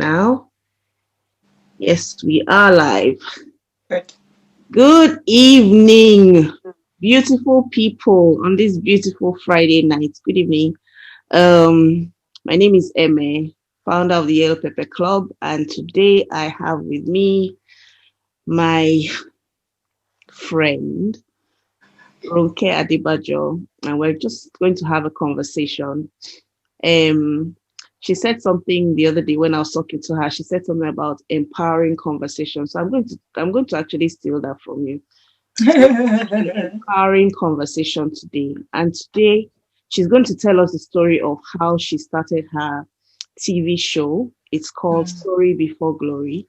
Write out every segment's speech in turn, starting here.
now. Yes, we are live. Good. Good evening, beautiful people on this beautiful Friday night. Good evening. My name is Eme, founder of the Yellow Pepper Club, and today I have with me my friend Ronke Adebajo, and we're just going to have a conversation. Um, she said something the other day when I was talking to her. She said something about empowering conversation. So I'm going to actually steal that from you. So an empowering conversation today. And today she's going to tell us the story of how she started her TV show. It's called Story Before Glory.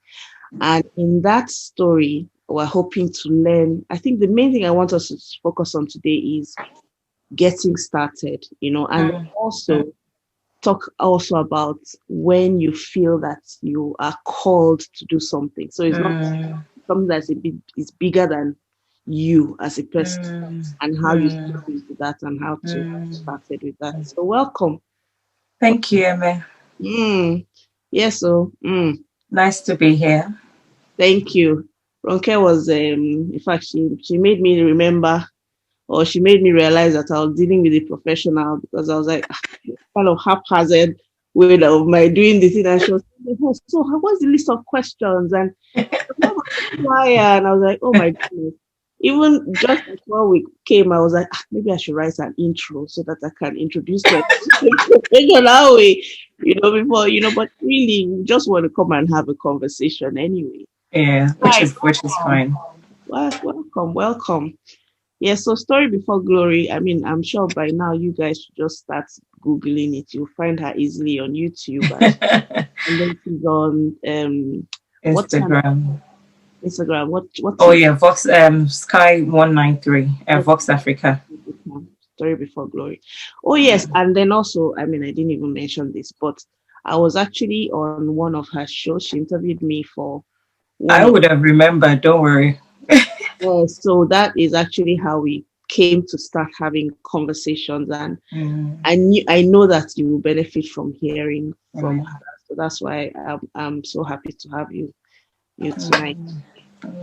And in that story, we're hoping to learn. I think the main thing I want us to focus on today is getting started, and also talk also about when you feel that you are called to do something. So it's not something that's is bigger than you as a person, and how you step into that and how to get started with that. So welcome. Thank you, Eme. Yes, so Nice to be here. thank you. Ronke was in fact she made me remember, or she made me realize that I was dealing with a professional, because I was like kind of haphazard way of my doing this thing, and she was like, "Oh, so what's the list of questions?" And I was like, "Oh my goodness." Even just before we came, I was like, maybe I should write an intro so that I can introduce my professional way, before, but really, we just want to come and have a conversation anyway. Yeah, which Hi, is fine. welcome, welcome. Yeah, so Story Before Glory. I mean, I'm sure by now you guys should just start Googling it. You'll find her easily on YouTube. And then she's on what channel? Instagram. Instagram. What Oh is yeah, Vox Sky 193. Vox Africa. Story Before Glory? Oh yes, and then also, I mean, I didn't even mention this, but I was actually on one of her shows. She interviewed me for one I of. would have remembered, don't worry. So that is actually how we came to start having conversations, and I know that you will benefit from hearing from her. So that's why I'm so happy to have you tonight.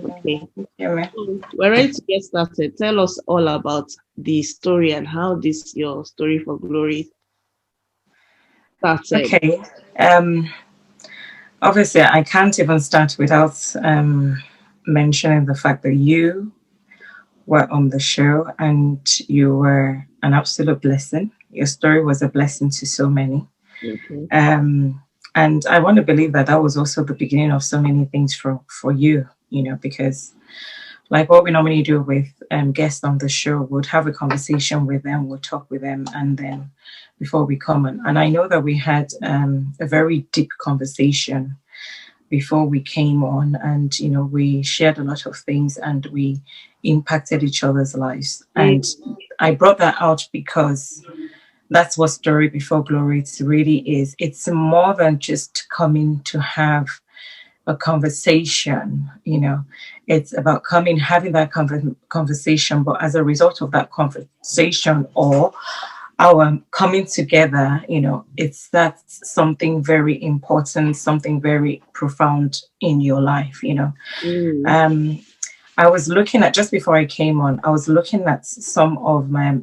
Okay, Yeah, so we're ready to get started. Tell us all about the story and how this your story for glory started. okay. Um, Obviously, I can't even start without mentioning the fact that you were on the show and you were an absolute blessing. Your story was a blessing to so many. Okay. And I want to believe that that was also the beginning of so many things for you, because like what we normally do with guests on the show, we'd have a conversation with them, we'll talk with them, and then before we come on. And I know that we had a very deep conversation before we came on, and we shared a lot of things and we impacted each other's lives. And I brought that out because that's what Story Before Glory really is. It's more than just coming to have a conversation. It's about coming, having that conversation, but as a result of that conversation or our coming together, it's that's something very important, something very profound in your life. I was looking at, just before I came on, I was looking at some of my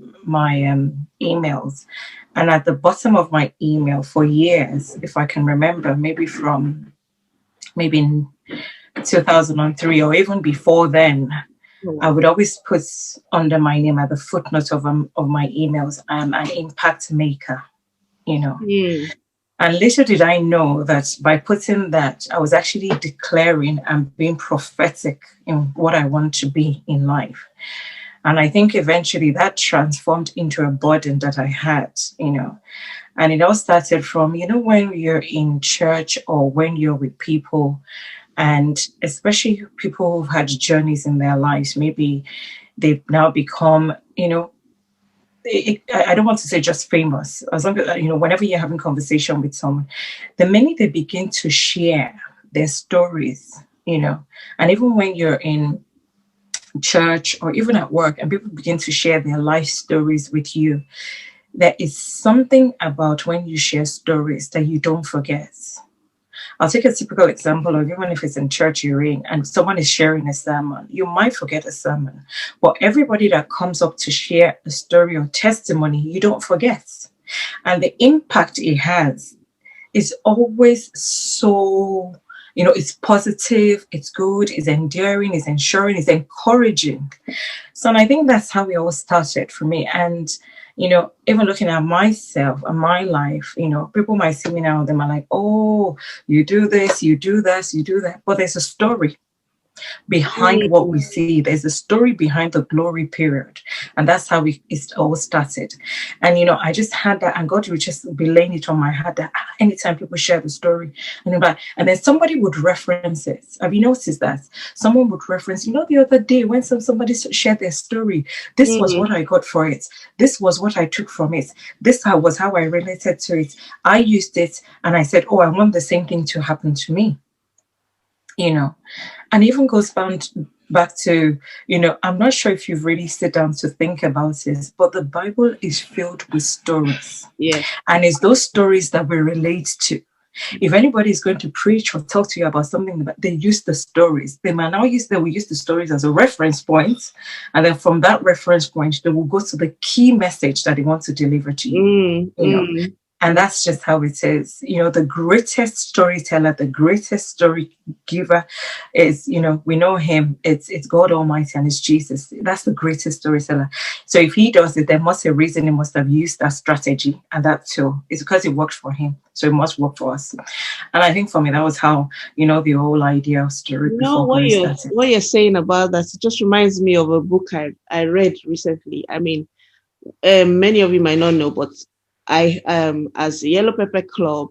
emails, and at the bottom of my email for years, if I can remember, maybe in 2003 or even before then, I would always put under my name at the footnote of my emails, I'm an impact maker, And little did I know that by putting that, I was actually declaring and being prophetic in what I want to be in life. And I think eventually that transformed into a burden that I had, And it all started from, when you're in church or when you're with people, and especially people who've had journeys in their lives, maybe they've now become, I don't want to say just famous, as long as, whenever you're having conversation with someone, the minute they begin to share their stories, and even when you're in church or even at work and people begin to share their life stories with you, there is something about when you share stories that you don't forget. I'll take a typical example of even if it's in church you're in and someone is sharing a sermon, you might forget a sermon, but everybody that comes up to share a story or testimony, you don't forget. And the impact it has is always so, it's positive, it's good, it's endearing, it's ensuring, it's encouraging. So, and I think that's how it all started for me. And, even looking at myself and my life, people might see me now, they might like, oh, you do this, you do this, you do that. But there's a story behind what we Mm. see. There's a story behind the glory period. And that's how it all started. And, I just had that, and God would just be laying it on my heart that anytime people share the story, and then somebody would reference it. Have you noticed that? Someone would reference, the other day when somebody shared their story, this was what Mm. I got for it. This was what I took from it. This was how I related to it. I used it and I said, oh, I want the same thing to happen to me. And even goes back to, I'm not sure if you've really sit down to think about this, but the Bible is filled with stories. Yeah. And it's those stories that we relate to. If anybody is going to preach or talk to you about something, they use the stories. They might now use the stories as a reference point. And then from that reference point, they will go to the key message that they want to deliver to you. Mm. You know, Mm. and that's just how it is. The greatest storyteller, the greatest story giver is, we know him. It's God Almighty and it's Jesus. That's the greatest storyteller. So if he does it, there must be a reason he must have used that strategy and that tool. It's because it worked for him. So it must work for us. And I think for me, that was how, the whole idea of story before What glory you're started. what you're saying about that, it just reminds me of a book I read recently. I mean, many of you might not know, but I as the Yellow Pepper Club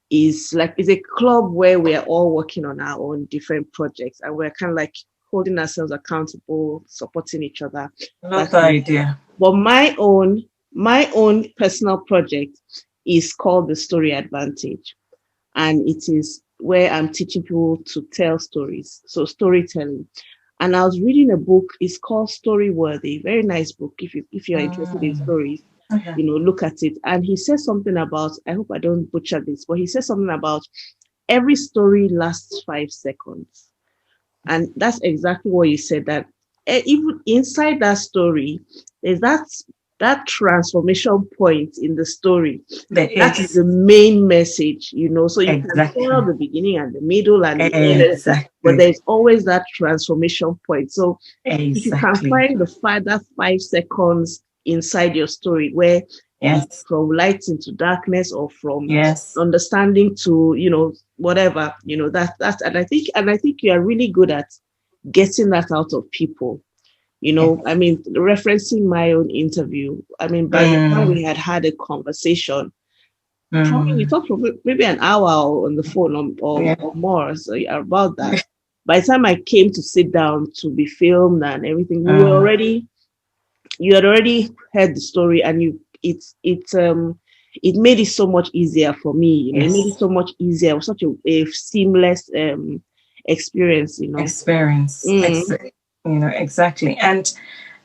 is a club where we are all working on our own different projects, and we're kind of like holding ourselves accountable, supporting each other. Love the idea. But my own personal project is called the Story Advantage, and it is where I'm teaching people to tell stories, so storytelling. And I was reading a book. It's called Storyworthy. Very nice book. If you're interested in stories, Okay. look at it. And he says something about. I hope I don't butcher this, but he says something about every story lasts 5 seconds, and that's exactly what you said. That even inside that story, there's that transformation point in the story. There That is is. the main message. So you can tell Exactly. the beginning and the middle and the end, but Exactly. there's always that transformation point. So if you can Exactly. find that 5 seconds inside your story where Yes. from light into darkness or from Yes. understanding to whatever, that's and I think you are really good at getting that out of people. I Yes. mean, referencing my own interview, I mean, by the time Mm, we had a conversation, probably we mm, talked for maybe an hour on the phone, yeah. or more, so about that. By the time I came to sit down to be filmed and everything, Mm, you had already heard the story, and it made it so much easier for me. It made it yes. so much easier. It was such a seamless experience. Experience. Mm. Exactly. And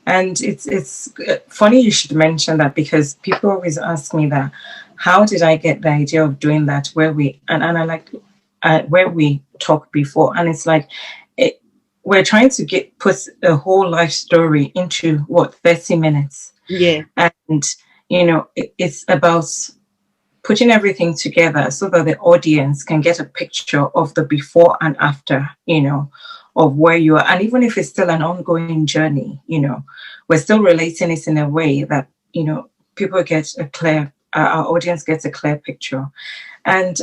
it's funny you should mention that because people always ask me that. How did I get the idea of doing that? And I like where we talked before, and it's like it, we're trying to put a whole life story into what 30 minutes, Yeah. and it's about putting everything together so that the audience can get a picture of the before and after, of where you are. And even if it's still an ongoing journey, we're still relating it in a way that, people get our audience gets a clear picture. And,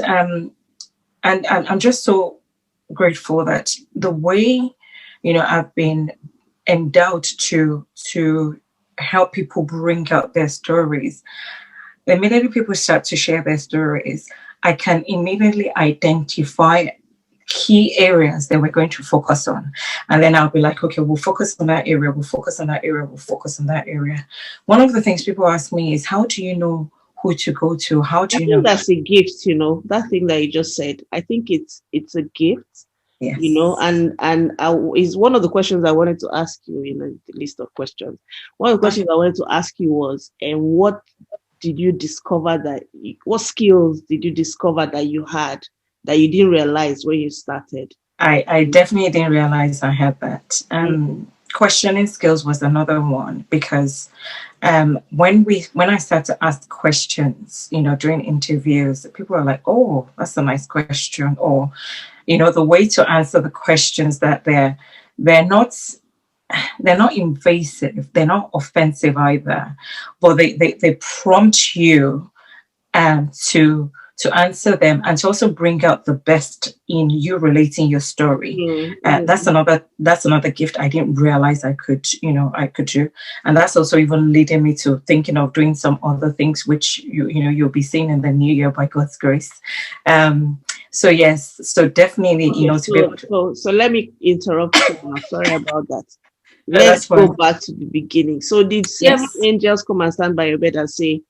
and I'm just so grateful that the way, I've been endowed to help people bring out their stories. Immediately people start to share their stories, I can immediately identify key areas that we're going to focus on. And then I'll be like, okay, we'll focus on that area, we'll focus on that area, we'll focus on that area. One of the things people ask me is, how do you know who to go to? How I do you think know? that's a gift, that thing that you just said. I think it's a gift, Yes. and is one of the questions I wanted to ask you in the list of questions. One of the questions I wanted to ask you was, and what skills did you discover that you had that you didn't realize when you started? I definitely didn't realize I had that. Mm. Questioning skills was another one, because when I started to ask questions, during interviews, people are like, "Oh, that's a nice question," or the way to answer the questions, that they're not they're not invasive, they're not offensive either, but they prompt you to answer them, and to also bring out the best in you relating your story. Mm. That's Mm. another gift I didn't realize I could do, and that's also even leading me to thinking of doing some other things, which you'll be seeing in the new year by God's grace. So yes, so definitely, Okay, to be able to. so let me interrupt you now. Sorry about that. No, Let's that's go fine. back to the beginning. So did seven Yes. angels come and stand by your bed and say,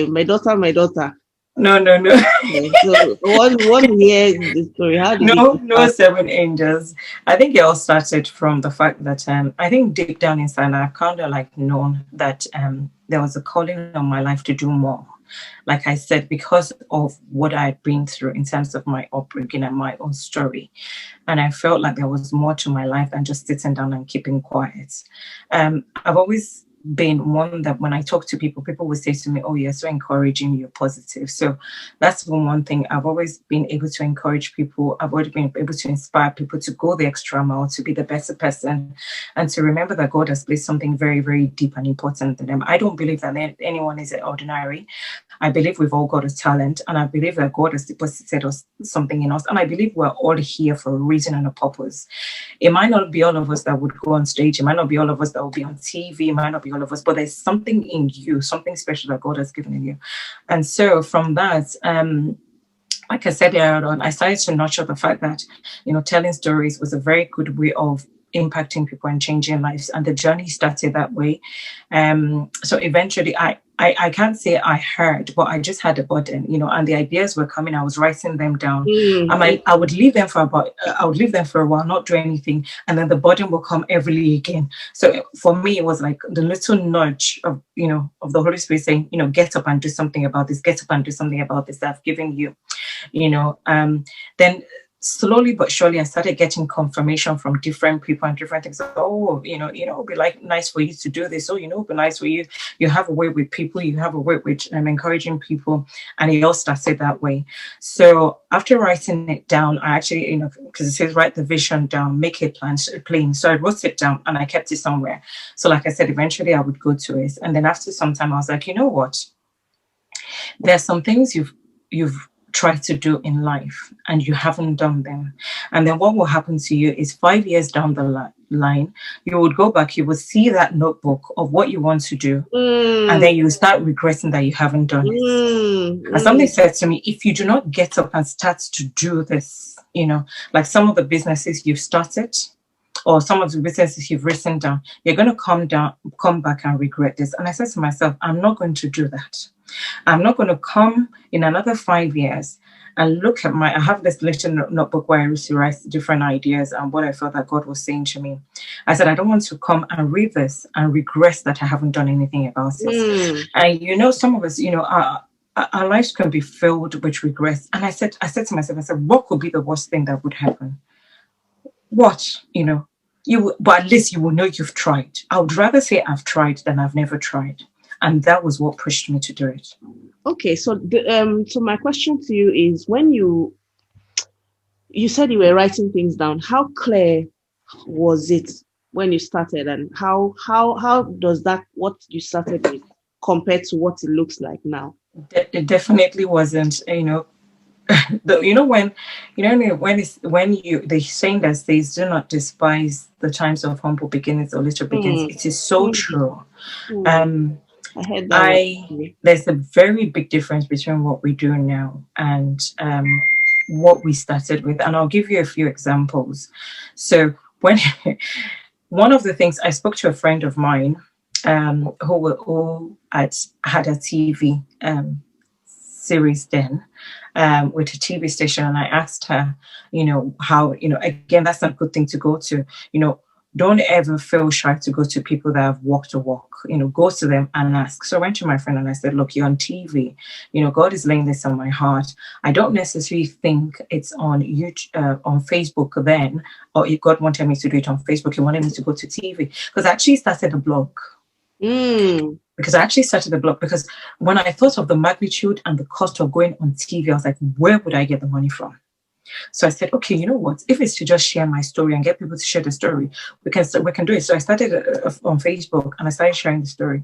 my daughter, my daughter? No, no, no. Okay, so one hear the story. How did it No, no start? seven angels. I think it all started from the fact that I think deep down inside I've kind of like known that there was a calling on my life to do more. Like I said, because of what I had been through in terms of my upbringing and my own story. And I felt like there was more to my life than just sitting down and keeping quiet. I've always been one that when I talk to people, people will say to me, "Oh, you're so encouraging, you're positive." So that's one thing. I've always been able to encourage people. I've always been able to inspire people to go the extra mile, to be the better person, and to remember that God has placed something very, very deep and important in them. I don't believe that anyone is ordinary. I believe we've all got a talent, and I believe that God has deposited something in us, and I believe we're all here for a reason and a purpose. It might not be all of us that would go on stage. It might not be all of us that will be on TV. It might not be all of us, but there's something in you, something special that God has given in you. And so from that, like I said earlier on, I started to nurture the fact that, telling stories was a very good way of impacting people and changing lives. And the journey started that way. So eventually I can't say I heard, but I just had a burden, and the ideas were coming. I was writing them down. I would leave them I would leave them for a while, not do anything. And then the burden will come every again. So for me, it was like the little nudge of the Holy Spirit saying, get up and do something about this, get up and do something about this that I've given you. Then slowly but surely I started getting confirmation from different people and different things. Oh, it'd be like nice for you to do this. Oh, it'd be nice for you. You have a way with people, you have a way with encouraging people. And it all started that way. So after writing it down, I actually, because it says write the vision down, make it plain. So I wrote it down and I kept it somewhere. So like I said, eventually I would go to it. And then after some time I was like, you know what? There's some things you've tried to do in life and you haven't done them. And then what will happen to you is 5 years down the line, you would go back, you would see that notebook of what you want to do, and then you start regretting that you haven't done it. And somebody said to me, if you do not get up and start to do this, like some of the businesses you've started, or some of the businesses you've written down, you're going to come back and regret this. And I said to myself, I'm not going to do that. I'm not going to come in another 5 years and look at I have this little notebook where I used to write different ideas and what I felt that God was saying to me. I said, I don't want to come and read this and regret that I haven't done anything about it. And some of us, our lives can be filled with regrets. And I said to myself, what could be the worst thing that would happen? What, but at least you will know you've tried. I would rather say I've tried than I've never tried. And that was what pushed me to do it. Okay, so so my question to you is, when you said you were writing things down, how clear was it when you started, and how does that what you started with compare to what it looks like now? It definitely wasn't, when they saying that says do not despise the times of humble beginnings or little beginnings. It is so true. I heard that one. There's a very big difference between what we do now and what we started with, and I'll give you a few examples. So when one of the things, I spoke to a friend of mine who had a TV series then, with a TV station, and I asked her, how, again, that's not a good thing to go to, don't ever feel shy to go to people that have walked the walk. Go to them and ask. So I went to my friend and I said, look, you're on TV. God is laying this on my heart. I don't necessarily think it's on YouTube, on Facebook then, or if God wanted me to do it on Facebook, he wanted me to go to TV. Because I actually started a blog. Because I actually started the blog because when I thought of the magnitude and the cost of going on TV, I was like, where would I get the money from? So I said, okay, you know what? If it's to just share my story and get people to share the story, we can do it. So I started on Facebook and I started sharing the story.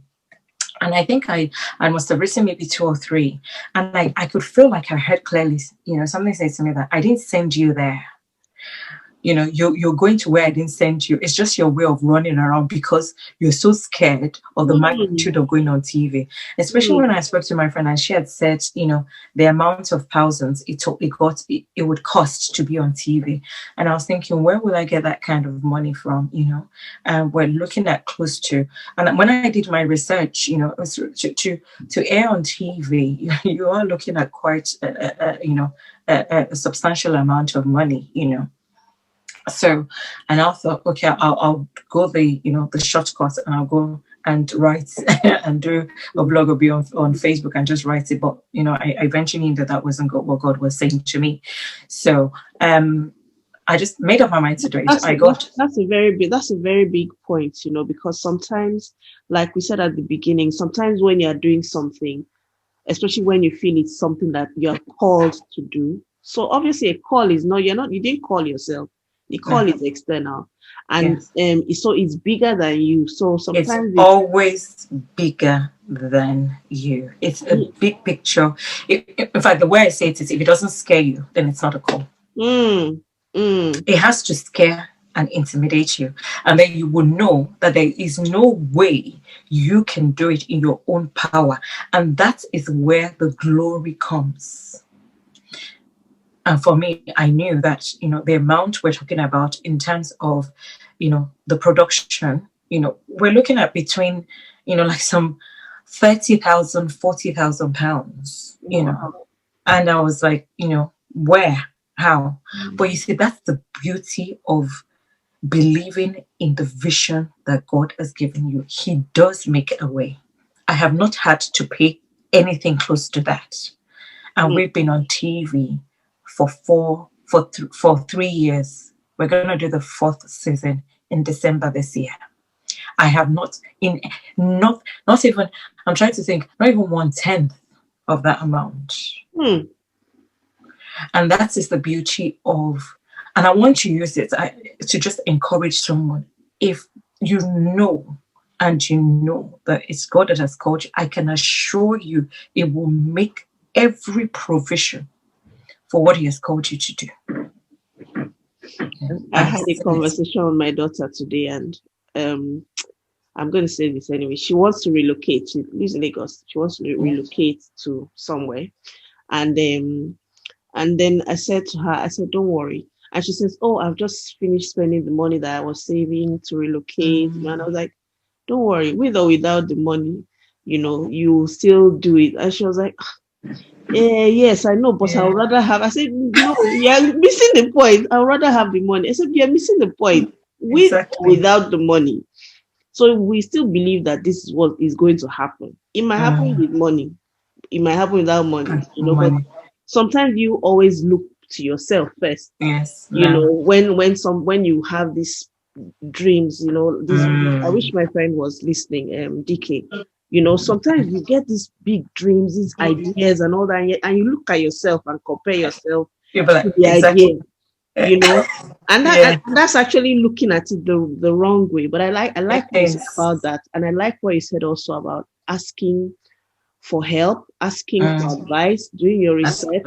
And I think I must have written maybe 2 or 3. And I could feel like I heard clearly, something said to me that I didn't send you there. You're going to where I didn't send you. It's just your way of running around because you're so scared of the magnitude of going on TV. Especially when I spoke to my friend and she had said, the amount of thousands it would cost to be on TV. And I was thinking, where will I get that kind of money from? We're looking at close to, and when I did my research, to air on TV, you are looking at quite, a substantial amount of money, So, and I thought, okay, I'll go the shortcut and I'll go and write and do a blog or be on Facebook and just write it. But, I eventually knew that wasn't what God was saying to me. So, I just made up my mind to do it. That's a very big point, because sometimes, like we said at the beginning, sometimes when you're doing something, especially when you feel it's something that you're called to do. So obviously a call is you didn't call yourself. The call is external, and so it's bigger than you. So sometimes it's always bigger than you. It's a big picture. In fact, the way I say it is, if it doesn't scare you, then it's not a call. It has to scare and intimidate you, and then you will know that there is no way you can do it in your own power, and that is where the glory comes. And for me, I knew that, the amount we're talking about in terms of, the production, we're looking at between, like some 30,000, 40,000 pounds, and I was like, where, how? But you see, that's the beauty of believing in the vision that God has given you. He does make a way. I have not had to pay anything close to that. And we've been on TV for 3 years. We're going to do the 4th season in December this year. I have not even, I'm trying to think, not even 1/10 of that amount. And that is the beauty of, and I want to use it to just encourage someone. If you know that it's God that has called you, I can assure you it will make every provision for what he has called you to do. I had a conversation with my daughter today, and I'm going to say this anyway. She wants to relocate. She lives in Lagos. She wants to relocate to somewhere. And then I said to her, don't worry. And she says, oh, I've just finished spending the money that I was saving to relocate. And I was like, don't worry, with or without the money, you still do it. And she was like, yes, I know, but I would rather have. I said, no, you're missing the point. I would rather have the money. I said, you're missing the point. With or without the money. So we still believe that this is what is going to happen. It might happen with money. It might happen without money. But sometimes you always look to yourself first. Yes. When you have these dreams, I wish my friend was listening, DK. Sometimes you get these big dreams, these ideas and all that, and you look at yourself and compare yourself to the idea, and that's actually looking at it the wrong way. But I like what you said about that, and I like what you said also about asking for help, asking for advice, doing your research.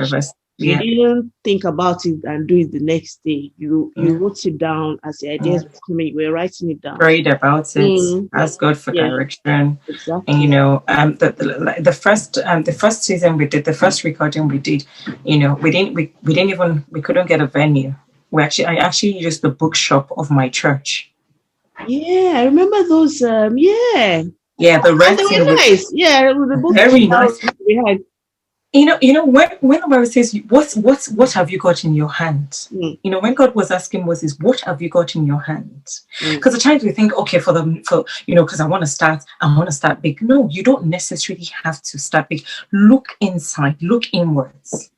You didn't think about it and do it the next day. You wrote it down as the ideas were coming. You were writing it down. Prayed about it. Ask God for direction. Exactly. And the first season we did, the first recording we did, we couldn't get a venue. I actually used the bookshop of my church. Yeah, I remember those. Yeah, the renting. They were nice. Yeah, the book very nice. We had. when the Bible says, what have you got in your hand? Mm, When God was asking Moses, what have you got in your hand? mm, Because at times we think, okay, because I want to start big. No, you don't necessarily have to start big. Look inside, look inwards.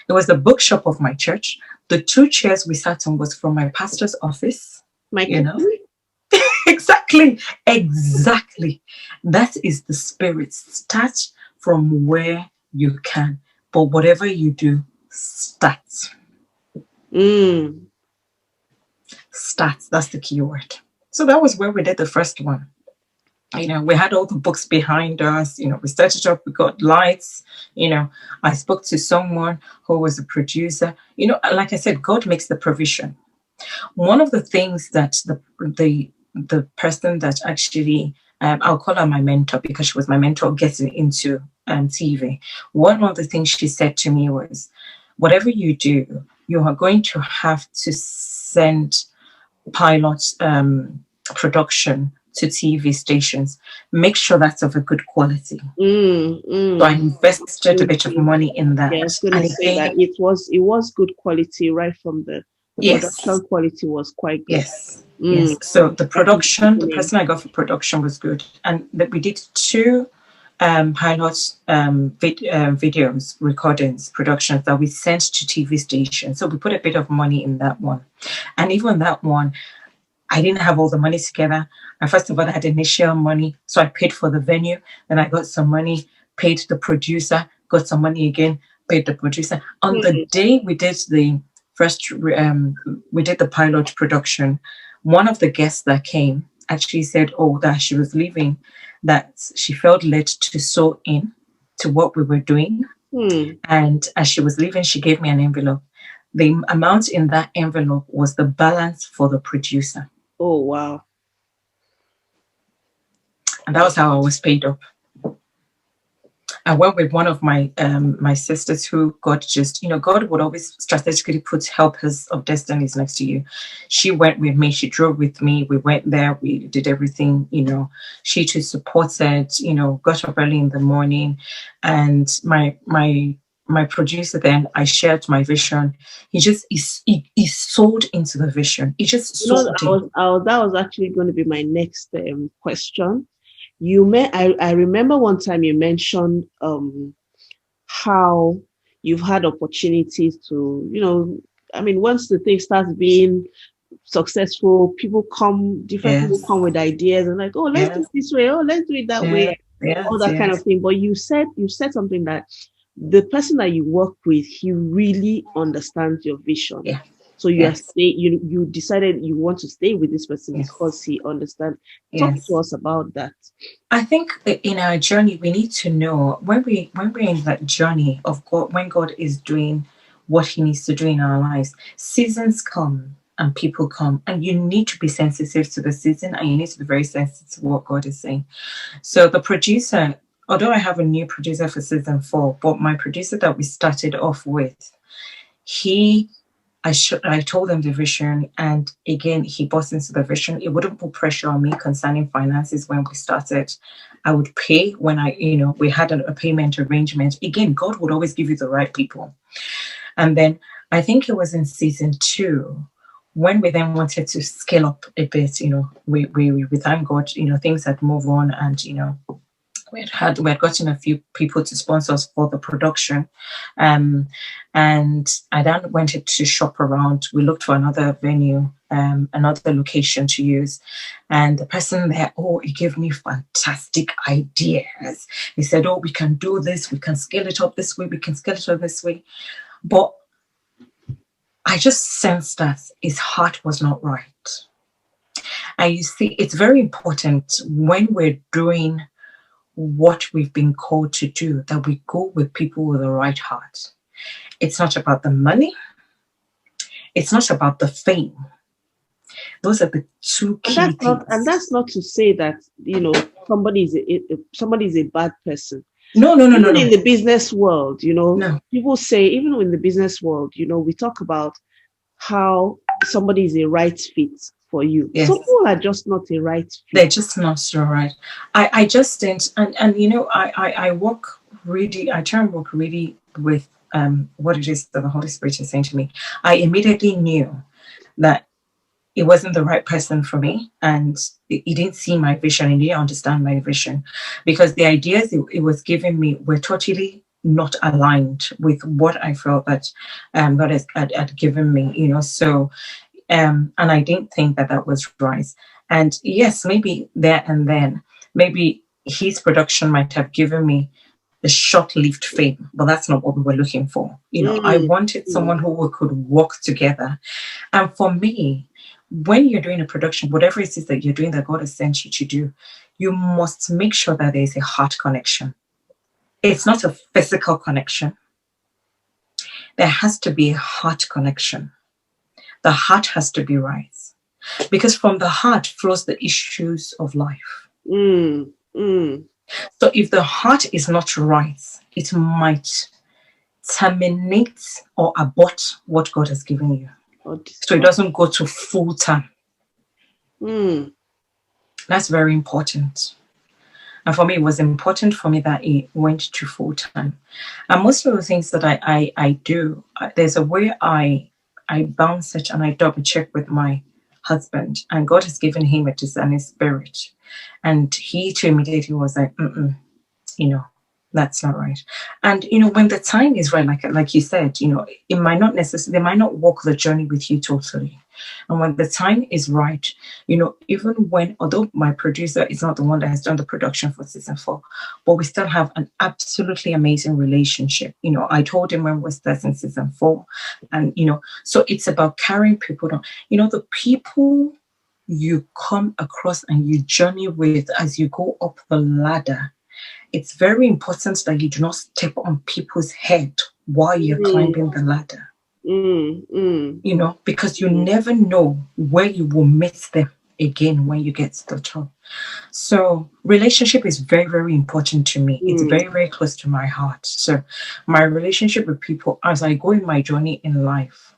It was the bookshop of my church. The two chairs we sat on was from my pastor's office. my You know, kitchen. exactly. That is the spirit. Start from where you can, but whatever you do, start. Mm, Start. That's the key word. So that was where we did the first one. We had all the books behind us. We set it up. We got lights. I spoke to someone who was a producer. Like I said, God makes the provision. One of the things that the person that actually, I'll call her my mentor because she was my mentor getting into TV. One of the things she said to me was, whatever you do, you are going to have to send pilot production to TV stations. Make sure that's of a good quality. So I invested a bit of absolutely. money in Yeah, I that. was going to And say that again, it was good quality right from the yes, production quality was quite good. yes, Mm, yes. So the right from the production, the beginning. person I got for production was good. And that we did two pilot videos, recordings, productions that we sent to TV stations. So we put a bit of money in that one. And even that one, I didn't have all the money together. And first of all, I had initial money. So I paid for the venue. Then I got some money, paid the producer, got some money again, paid the producer. On the Mm, day we did the we did the pilot production, one of the guests that came actually said, oh, that she was leaving, that she felt led to sew in to what we were doing. mm. And as she was leaving, she gave me an envelope. The amount in that envelope was the balance for the producer. Oh wow. And that was how I was paid up. I went with one of my sisters who God would always strategically put helpers of destinies next to you. She went with me, she drove with me, we went there, we did everything, she too supported, got up early in the morning. And my producer, then I shared my vision. He sold into the vision. He just You know, sold in. that was actually going to be my next question. I remember one time you mentioned how you've had opportunities to, I mean, once the thing starts being successful, different people Yes, come with ideas and like, oh, let's do yes, it this way, oh, let's do it that yes, way, all yes, that kind of yes, thing. But you said something that the person that you work with, he really understands your vision. yeah, So yes, you decided you want to stay with this person yes, because he understands. Talk to yes. us about that. I think that in our journey, we need to know when we're in that journey of God, when God is doing what He needs to do in our lives. Seasons come and people come, and you need to be sensitive to the season, and you need to be very sensitive to what God is saying. So the producer, although I have a new producer for season 4, but my producer that we started off with, he I told him the vision, and again, he bought into the vision. It wouldn't put pressure on me concerning finances when we started. I would pay when we had a payment arrangement. Again, God would always give you the right people. And then I think it was in season 2 when we then wanted to scale up a bit. We thank God. Things had moved on, and we had gotten a few people to sponsor us for the production, um, and I then went to shop around. We looked for another venue, another location to use, and the person there, he gave me fantastic ideas. He said, "Oh, we can do this. We can scale it up this way. We can scale it up this way," but I just sensed that his heart was not right. And you see, it's very important when we're doing what we've been called to do, that we go with people with the right heart. It's not about the money, it's not about the fame. Those are the two And key that's things. not to say that somebody is a bad person. No, no, no, no, Even in no. the business world, No. people say, even in the business world, we talk about how somebody is a right fit for you. Some Yes. people are just not a right fit. They're just not so right. I just didn't, and I work really, I try and work really with what it is that the Holy Spirit is saying to me, I immediately knew that it wasn't the right person for me, and he didn't see my vision, and he didn't understand my vision, because the ideas it was giving me were totally not aligned with what I felt that God had given me, So, and I didn't think that that was right. And yes, maybe there and then, maybe his production might have given me the short-lived fame, but that's not what we were looking for. I Mm, wanted someone who we could work together. And for me, when you're doing a production, whatever it is that you're doing that God has sent you to do, you must make sure that there is a heart connection. It's not a physical connection. There has to be a heart connection. The heart has to be right. Because from the heart flows the issues of life. mm, mm. So if the heart is not right, it might terminate or abort what God has given you. So it doesn't go to full time. Mm. That's very important. And for me, it was important for me that it went to full time. And most of the things that I do, there's a way I bounce it and I double check with my husband. And God has given him a discerning spirit. And he too immediately was like, you know, that's not right. And when the time is right, like you said, it might not necessarily, they might not walk the journey with you totally. And when the time is right, even when, although my producer is not the one that has done the production for season 4, but we still have an absolutely amazing relationship. I told him when we're starting season 4, and so it's about carrying people down. The people you come across and you journey with as you go up the ladder, it's very important that you do not step on people's head while you're climbing the ladder. Because you never know where you will meet them again when you get to the top. So relationship is very, very important to me. It's very, very close to my heart. So my relationship with people as I go in my journey in life,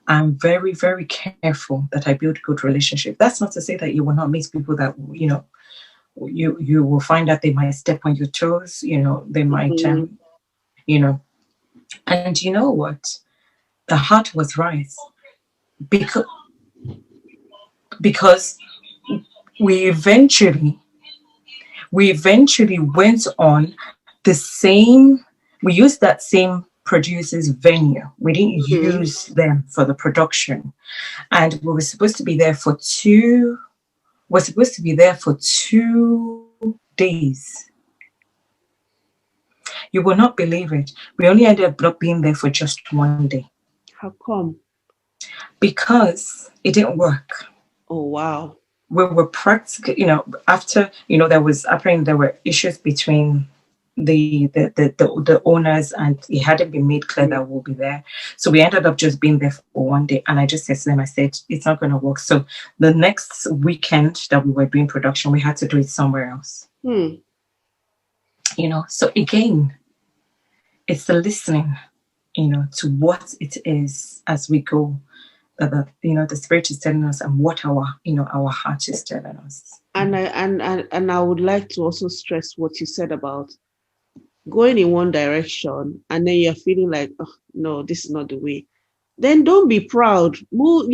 I'm very, very careful that I build good relationship. That's not to say that you will not meet people that, you will find that they might step on your toes, they might, and you know what? The heart was right because we eventually went on the same, we used that same producer's venue. We didn't use them for the production. And we were supposed to be there for 2 days. You will not believe it. We only ended up being there for just 1 day. How come? Because it didn't work. Oh, wow. We were practically, after, there were issues between the owners, and it hadn't been made clear that we'll be there. So we ended up just being there for 1 day. And I just said to them, I said, it's not going to work. So the next weekend that we were doing production, we had to do it somewhere else. So again, it's the listening, to what it is as we go, that the Spirit is telling us, and what our heart is telling us. And I would like to also stress what you said about going in one direction, and then you're feeling like, oh, no, this is not the way. Then don't be proud. Move,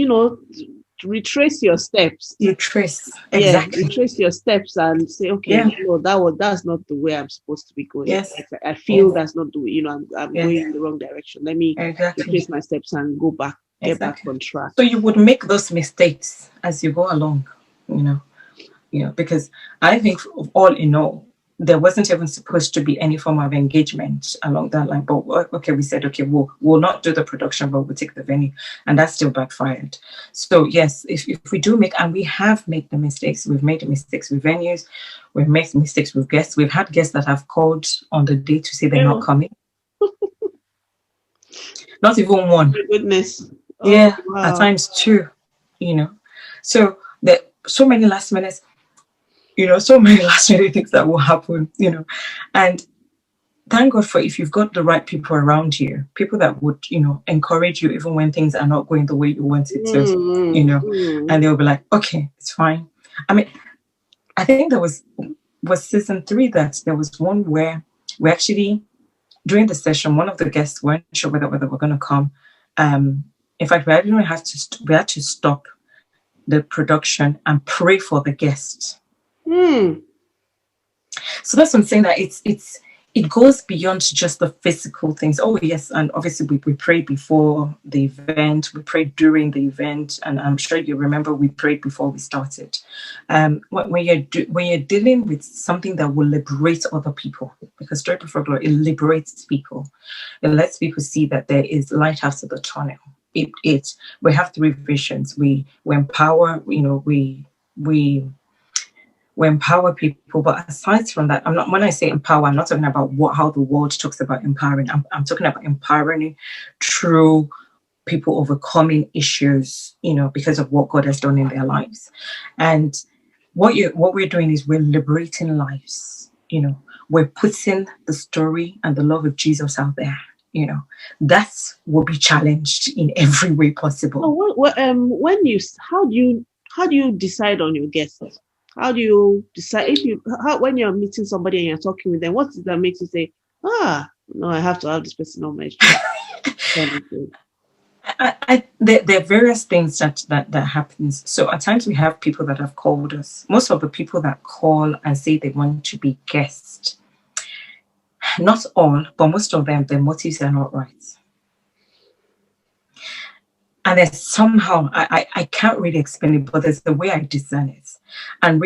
retrace your steps. Retrace, exactly. Retrace your steps and say, okay, that's not the way I'm supposed to be going. Yes. I feel that's not the way. I'm going in the wrong direction. Let me retrace my steps and go back, get back on track. So you would make those mistakes as you go along, because I think all in all, there wasn't even supposed to be any form of engagement along that line. But okay, we said, okay, we'll not do the production, but we'll take the venue. And that still backfired. So yes, if we do make, and we have made the mistakes, we've made the mistakes with venues, we've made mistakes with guests. We've had guests that have called on the day to say they're not coming. Not even one. My goodness. Wow. At times 2, So there so many last minutes, so many last minute things that will happen, and thank God for if you've got the right people around you, people that would, encourage you even when things are not going the way you want it to, and they'll be like, okay, it's fine. I mean, I think there was season 3 that there was one where we actually during the session, one of the guests weren't sure whether we're going to come. In fact, we didn't have to. We had to stop the production and pray for the guests. So that's what I'm saying, that it goes beyond just the physical things. Oh yes, and obviously we prayed before the event, we prayed during the event, and I'm sure you remember we prayed before we started. When you're dealing with something that will liberate other people, because Joy Before Glory, it liberates people. It lets people see that there is light after the tunnel. We have three visions. We empower. We empower people. But aside from that, when I say empower, I'm not talking about how the world talks about empowering. I'm talking about empowering through people overcoming issues, because of what God has done in their lives. And what we're doing is we're liberating lives. We're putting the story and the love of Jesus out there. That will be challenged in every way possible. How do you decide on your guests? How do you decide when you're meeting somebody and you're talking with them? What is that makes you say, no, I have to have this person on my show? There are various things that happens. So at times we have people that have called us. Most of the people that call and say they want to be guests, not all, but most of them, their motives are not right. And there's somehow, I can't really explain it, but there's the way I discern it. I'm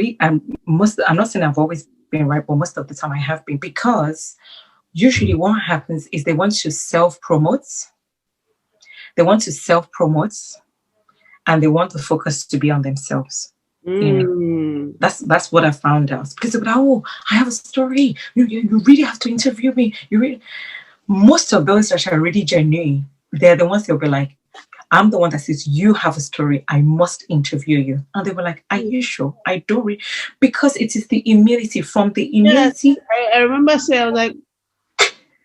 not saying I've always been right, but most of the time I have been, because usually what happens is they want to self-promote. They want to self-promote, and they want the focus to be on themselves. That's what I found out. Because they're like, oh, I have a story. You really have to interview me. Most of those that are really genuine, they're the ones that'll be like, I'm the one that says, you have a story, I must interview you. And they were like, are you sure? I don't really, because it is the humility. From the humility. Yes, I remember saying, I was like,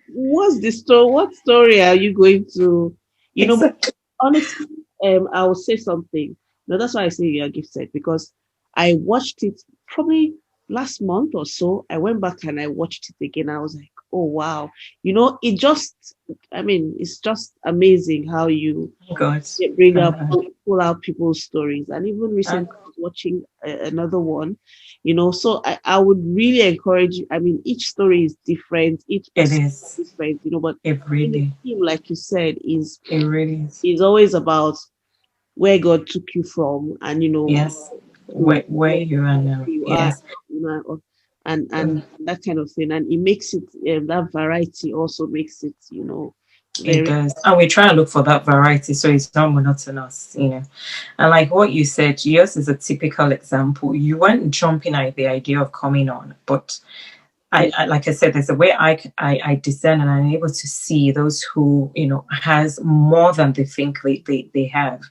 what's the story? What story are you going to, Exactly. honestly, I will say something. No, that's why I say you're gifted, because I watched it probably last month or so. I went back and I watched it again. I was like, oh, wow. It's just amazing how you pull out people's stories. And even recently, I was watching another one, so I would really encourage you. I mean, each story is different. Each person is different, but it really, like you said, is always about where God took you from, and yes, where you are now. Yes. And that kind of thing, and it makes it that variety also makes it it does, and we try and look for that variety so it's not monotonous, and like what you said, yours is a typical example. You weren't jumping at the idea of coming on, but I like I said, there's a way I discern, and I'm able to see those who has more than they think they have.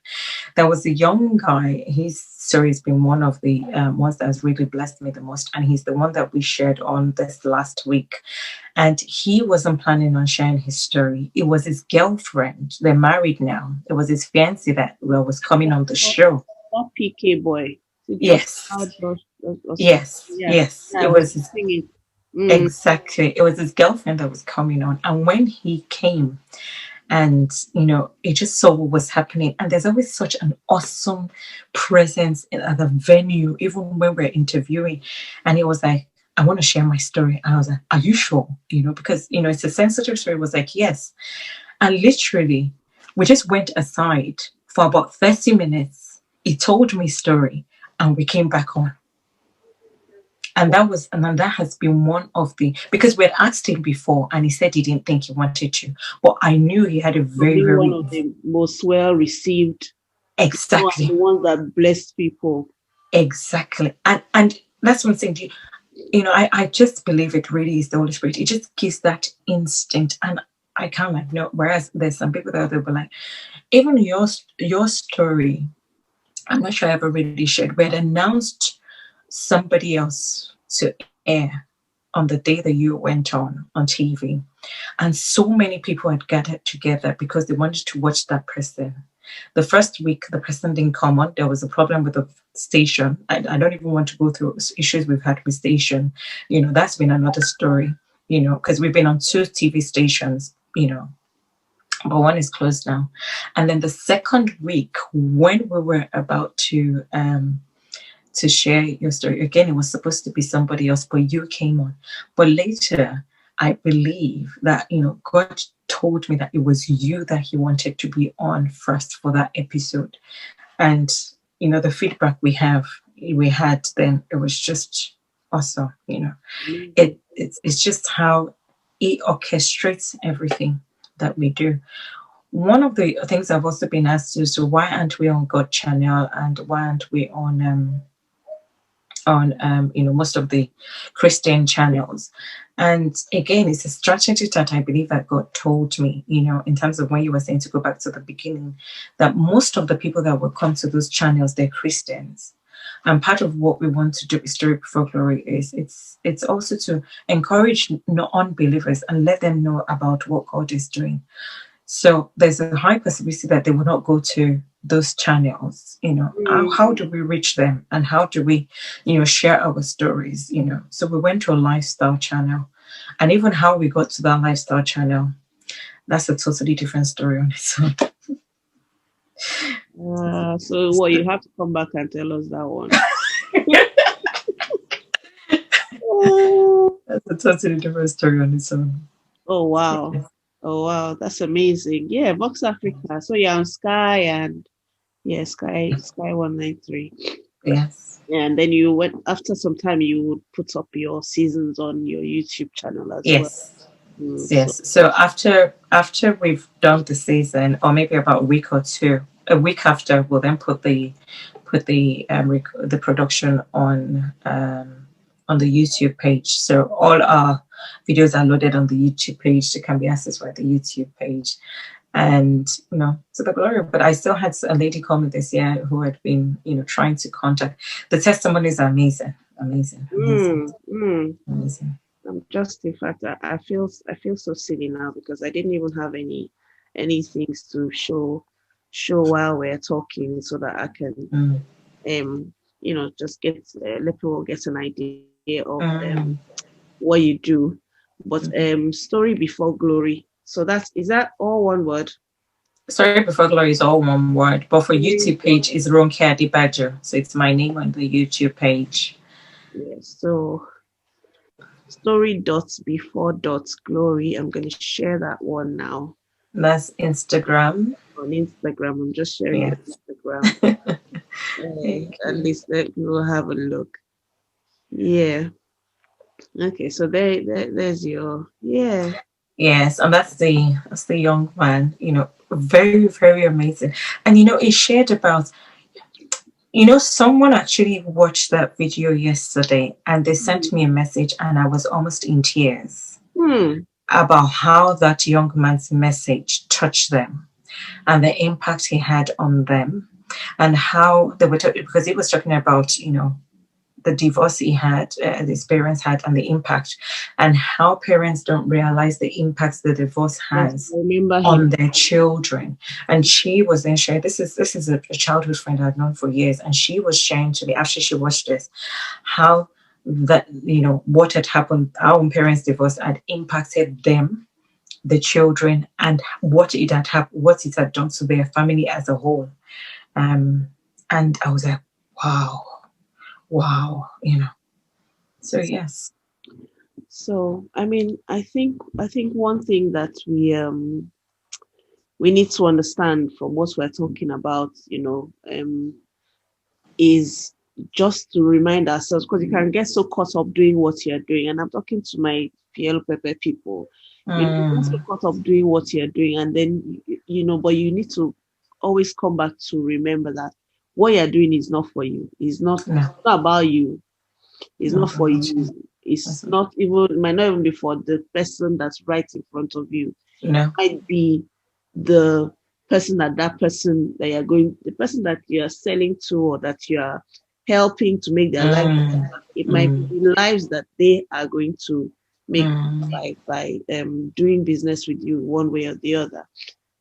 There was a young guy. His story has been one of the ones that has really blessed me the most, and he's the one that we shared on this last week. And he wasn't planning on sharing his story. It was his girlfriend. They're married now. It was his fiancé that was coming on the show. That PK boy. Yes. Yes. It was his, exactly. It was his girlfriend that was coming on. And when he came, and it just saw what was happening, and there's always such an awesome presence at the venue, even when we're interviewing. And he was like, I want to share my story. And I was like, are you sure? Because it's a sensitive story. It was like, yes. And literally we just went aside for about 30 minutes. He told me story, and we came back on. And that has been one of the, because we had asked him before and he said he didn't think he wanted to, but I knew he had a very one of the most well received, exactly, the ones that blessed people, exactly. And that's one thing. I just believe it really is the Holy Spirit. It just gives that instinct, and I can't whereas there's some people that they'll be like, even your story, I'm not sure I ever really shared. We had announced somebody else to air on the day that you went on TV, and so many people had gathered together because they wanted to watch that person. The first week the person didn't come on. There was a problem with the station. I don't even want to go through issues we've had with station. That's been another story. you know, because we've been on 2 TV stations, you know, but one is closed now. And then the second week, when we were about to share your story again, it was supposed to be somebody else, but you came on. But later, I believe that, you know, God told me that it was you that He wanted to be on first for that episode. And, you know, the feedback we had then, it was just awesome. You know, it's just how He orchestrates everything that we do. One of the things I've also been asked is, so why aren't we on God channel, and why aren't we on you know, most of the Christian channels? And again, it's a strategy that I believe that God told me, you know, in terms of when you were saying to go back to the beginning, that most of the people that will come to those channels, they're Christians. And part of what we want to do with Story Before Glory is it's also to encourage unbelievers and let them know about what God is doing. So there's a high possibility that they will not go to those channels. You know, how do we reach them, and how do we, you know, share our stories? You know, so we went to a lifestyle channel, and even how we got to that lifestyle channel, that's a totally different story on its own. So what, you have to come back and tell us that one. That's a totally different story on its own. Oh wow. Yes. Oh wow, that's amazing. Yeah, Vox Africa. So you're on Sky, and yeah, Sky 193. Yes. And then you went, after some time, you would put up your seasons on your YouTube channel as well. Yes. So after we've done the season, or maybe about a week after, we'll then put the production on the YouTube page. So all our videos are loaded on the YouTube page. They can be accessed by the YouTube page. And, you know, to the glory. But I still had a lady call me this year who had been, you know, trying to contact. The testimonies are amazing. Amazing. I'm just, in fact, I feel so silly now, because I didn't even have any things to show while we're talking, so that I can you know, just let people get an idea of what you do. But Story Before Glory, so is that all one word? Story Before Glory is all one word, but for YouTube page is Ronke Adebajo, so it's my name on the YouTube page. Yes, so story.before.glory. I'm going to share that one now. That's Instagram. On Instagram, I'm just sharing it on Instagram. At least we'll have a look. Yeah. Okay, so there's your Yes, and that's the young man, you know, very, very amazing. And you know, he shared about, you know, someone actually watched that video yesterday, and they sent me a message, and I was almost in tears about how that young man's message touched them, and the impact he had on them, and how they were because he was talking about, you know, the divorce he had, his parents had, and the impact, and how parents don't realize the impacts the divorce has on their children. And she was then sharing, this is a childhood friend I've known for years, and she was sharing to me after she watched this, how that, you know, what had happened, our parents' divorce had impacted them, the children, and what it had done to their family as a whole. And I was like, wow, you know. So yes. So I mean, I think one thing that we need to understand from what we're talking about, you know, is just to remind ourselves, because you can get so caught up doing what you're doing. And I'm talking to my PL Pepe people. You get so caught up doing what you're doing, and then you know, but you need to always come back to remember that what you're doing is not for you. It's not about you. It's not for you. It's not even, it might not even be for the person that's right in front of you. It might be the person that the person that you're selling to, or that you're helping to make their life better. It might be the lives that they are going to make by doing business with you one way or the other.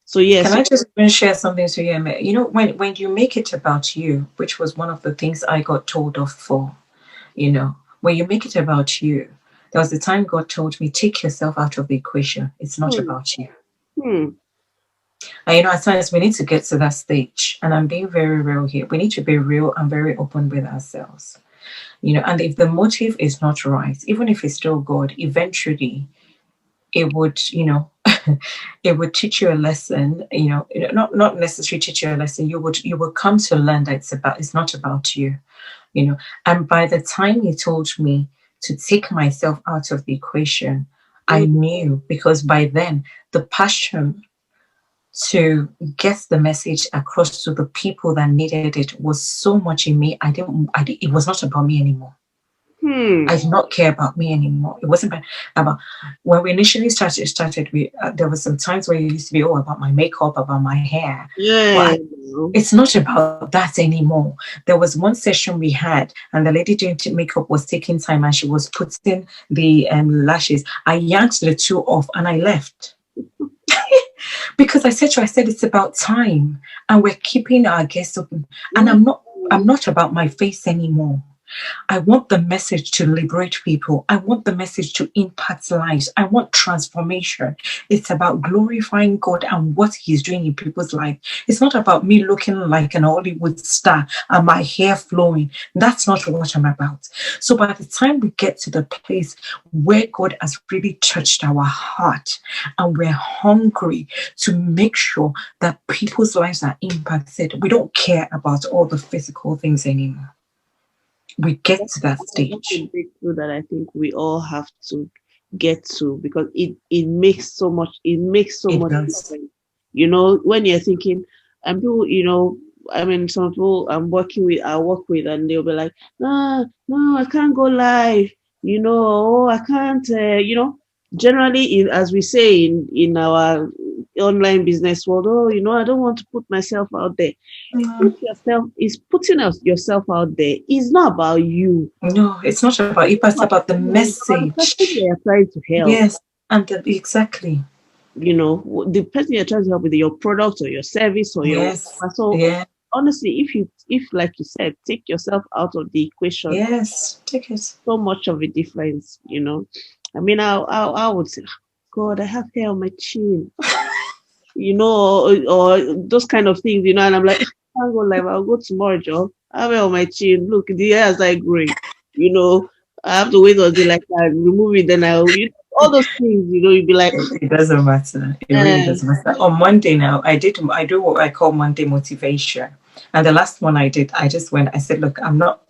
So yes. Can I just share something to you, Eme? You know, when you make it about you, which was one of the things I got told off for, you know, when you make it about you, There was the time God told me, take yourself out of the equation. It's not Hmm. about you. Hmm. And at times we need to get to that stage. And I'm being very real here. We need to be real and very open with ourselves. And if the motive is not right, even if it's still God, eventually it would, it would teach you a lesson, not necessarily teach you a lesson. You would come to learn that it's not about you, And by the time he told me to take myself out of the equation, I Hmm. knew, because by then the passion to get the message across to the people that needed it was so much in me. It was not about me anymore. Hmm. I did not care about me anymore. It wasn't about when we initially started. There was some times where it used to be all about my makeup, about my hair, Yeah. but it's not about that anymore. There was one session we had, and the lady doing makeup was taking time, and she was putting the lashes. I yanked the two off, and I left. Because I said to her, I said, it's about time, and we're keeping our guests open. And Hmm. I'm not about my face anymore. I want the message to liberate people. I want the message to impact lives. I want transformation. It's about glorifying God and what He's doing in people's life. It's not about me looking like an Hollywood star and my hair flowing. That's not what I'm about. So by the time we get to the place where God has really touched our heart and we're hungry to make sure that people's lives are impacted, we don't care about all the physical things anymore. We get to that That's a stage. breakthrough that I think we all have to get to, because it makes so much It does. difference. When you're thinking, and people, I mean, some people I work with, and they'll be like, no, I can't go live. Oh, I can't. Generally, as we say in our online business world, oh, I don't want to put myself out there. Putting yourself out there is not about you. No, it's not about you, but it's about the It's about the person message. you are trying to help. Yes, and exactly. The person you're trying to help with your product or your service or your Yes, whatever. So yeah, honestly, if like you said, take yourself out of the equation, yes. Take it. so much of a difference. I mean, I would say, God, I have hair on my chin, or those kind of things. And I'm like, I can't go live. I'll go tomorrow, Joe. I have hair on my chin. Look, the hairs are growing. You know, I have to wait until like I remove it, then all those things. You'd be like, It doesn't matter. It really eh, doesn't matter. On Monday now, I do what I call Monday motivation. And the last one I did, I just went, I said, look, I'm not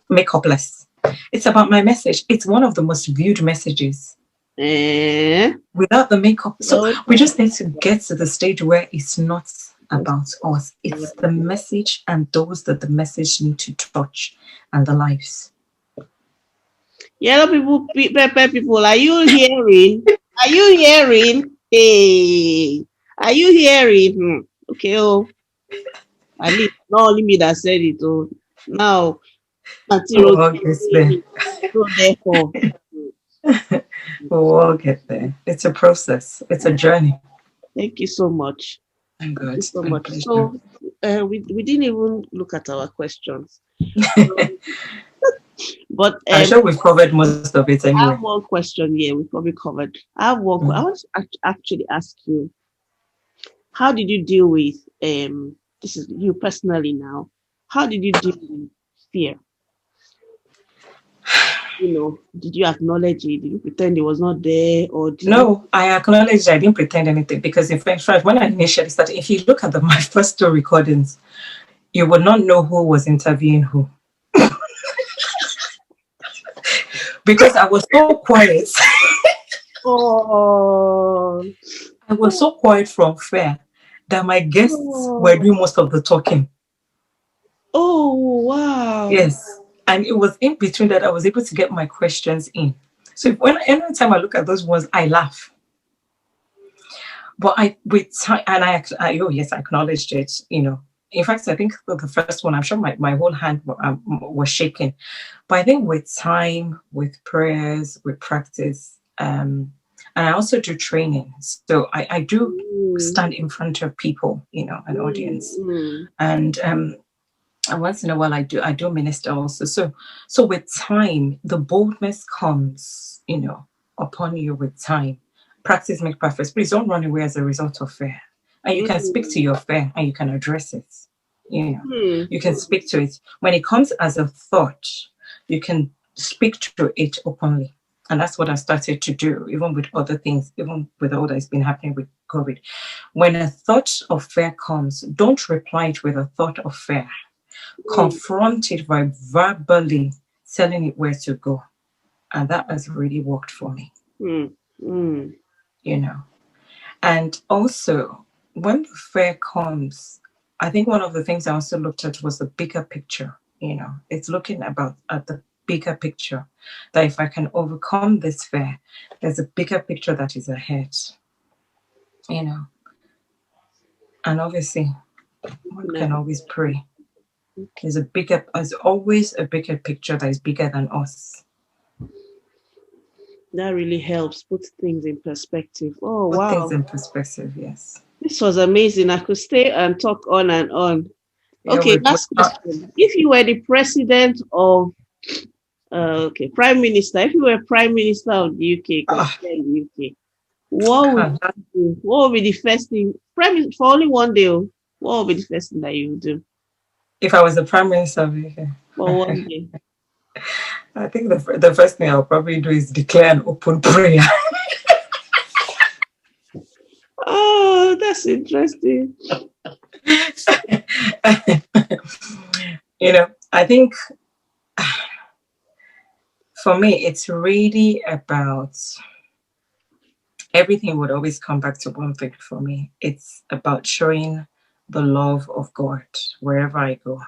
makeupless. It's about my message. It's one of the most viewed messages eh, without the makeup. So well, we just need to get to the stage where it's not that's about us. It's the message and those that the message need to touch and the lives. yellow people, pepper people. Are you hearing? Are you hearing? Hey, are you hearing? Okay, oh, at least not only me that said it. Oh, now Auntie We'll Rose all is get saying there. it. So therefore, We'll all get there. It's a process. It's a journey. thank you so much. Thank Thank God. you It's so been a much. pleasure. So we didn't even look at our questions, but I'm sure we've covered most of it I anyway. have one question here. We probably covered. I have one. I Mm. want to actually ask you, how did you deal with this is you personally now. How did you deal with fear? Did you acknowledge it? Did you pretend it was not there? Or did you No, I acknowledge I didn't pretend anything because, in fact, when I initially started, if you look at my first two recordings, you would not know who was interviewing who because I was so quiet. Oh, I was so quiet from fear that my guests were oh, doing most of the talking. oh, wow. Yes. And it was in between that I was able to get my questions in. So every time I look at those ones, I laugh. But with time, and oh yes, I acknowledged it. In fact, I think the first one, I'm sure my whole hand was shaking. But I think with time, with prayers, with practice, and I also do training. So I do Mm, stand in front of people, an mm, audience. mm. And And once in a while I do minister also. So with time, the boldness comes, upon you with time. Practice makes perfect. Please don't run away as a result of fear. And you can speak to Mm, your fear and you can address it. mm, You can speak to it. When it comes as a thought, you can speak to it openly. And that's what I started to do, even with other things, even with all that's been happening with COVID. When a thought of fear comes, don't reply it with a thought of fear. mm, Confront it by verbally telling it where to go. And that has really worked for me, mm, mm, you know. And also, when the fear comes, I think one of the things I also looked at was the bigger picture. It's looking about at the bigger picture. That if I can overcome this fear, there's a bigger picture that is ahead. You know, and obviously, one can definitely. always pray. There's always a bigger picture that is bigger than us. That really helps put things in perspective. Oh, Put things wow. in perspective. Yes. This was amazing. I could stay and talk on and on. Yeah, Okay, we're last not. question. If you were the president of, okay, prime minister, if you were prime minister of the UK, because Ah, you're in the UK, what would you do? What would be the first thing? For only one day, oh, what would be the first thing that you would do if I was the prime minister of the for UK, one day? I think the first thing I'll probably do is declare an open prayer. Oh, that's interesting. I think for me, it's really about everything would always come back to one thing for me. It's about showing the love of God wherever I go.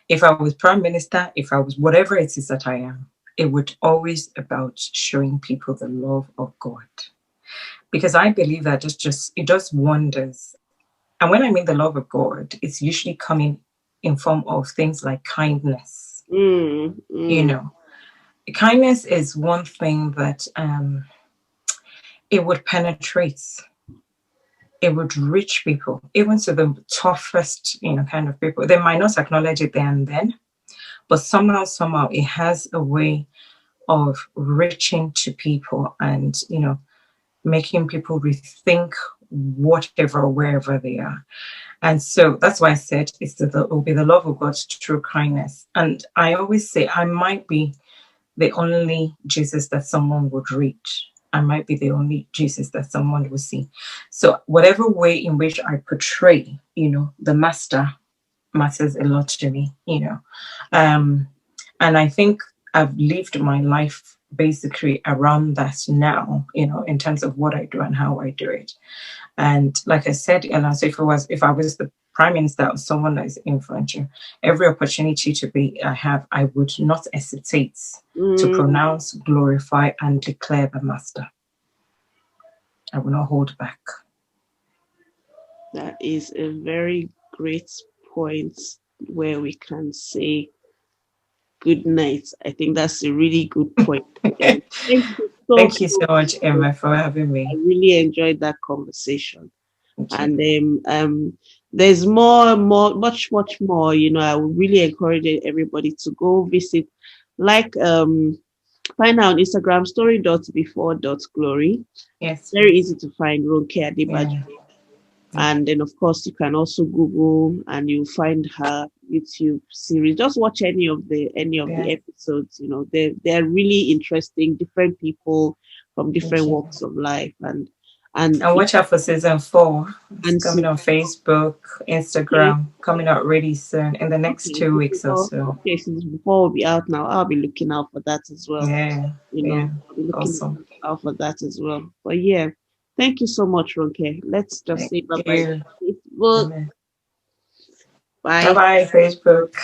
If I was prime minister, if I was whatever it is that I am, it would always about showing people the love of God. Because I believe that it does wonders. And when I mean the love of God, it's usually coming in form of things like kindness. Mm, You mm, know, kindness is one thing that it would penetrate. It would reach people, even to the toughest, kind of people. They might not acknowledge it there and then, but somehow, it has a way of reaching to people and, making people rethink whatever, wherever they are. And so that's why I said it will be the love of God through kindness. And I always say I might be the only Jesus that someone would reach. I might be the only Jesus that someone will see. So whatever way in which I portray, the master matters a lot to me. Um, and I think I've lived my life basically around that now, in terms of what I do and how I do it. And like I said, Ella, so if I was the prime minister or someone that is influential, every opportunity I have, I would not hesitate to mm. pronounce, glorify, and declare the master. I will not hold back. That is a very great point where we can say good night. I think that's a really good point. Thank you so, Thank you so so much, much. Emma, for having I me. really enjoyed that conversation. Thank you. And there's much more. I would really encourage everybody to go visit, like find out on Instagram story.before.glory. Yes, Very please. easy to find Ronke Adebajo. Yeah. Yeah. And then, of course, you can also Google and you'll find her YouTube series. Just watch any of the Yeah. episodes. They're really interesting. Different people from Thank different you. walks of life, and And watch out for season 4. It's and coming on Facebook, okay, Instagram, coming out really soon in the next okay, 2 weeks or so. since before will be out now. I'll be looking out for that as well. Yeah. Yeah. I'll be looking Awesome. out for that as well. But yeah, thank you so much, Ronke. Let's just Thank say bye bye. you. Facebook. Amen. Bye Bye. bye, Facebook.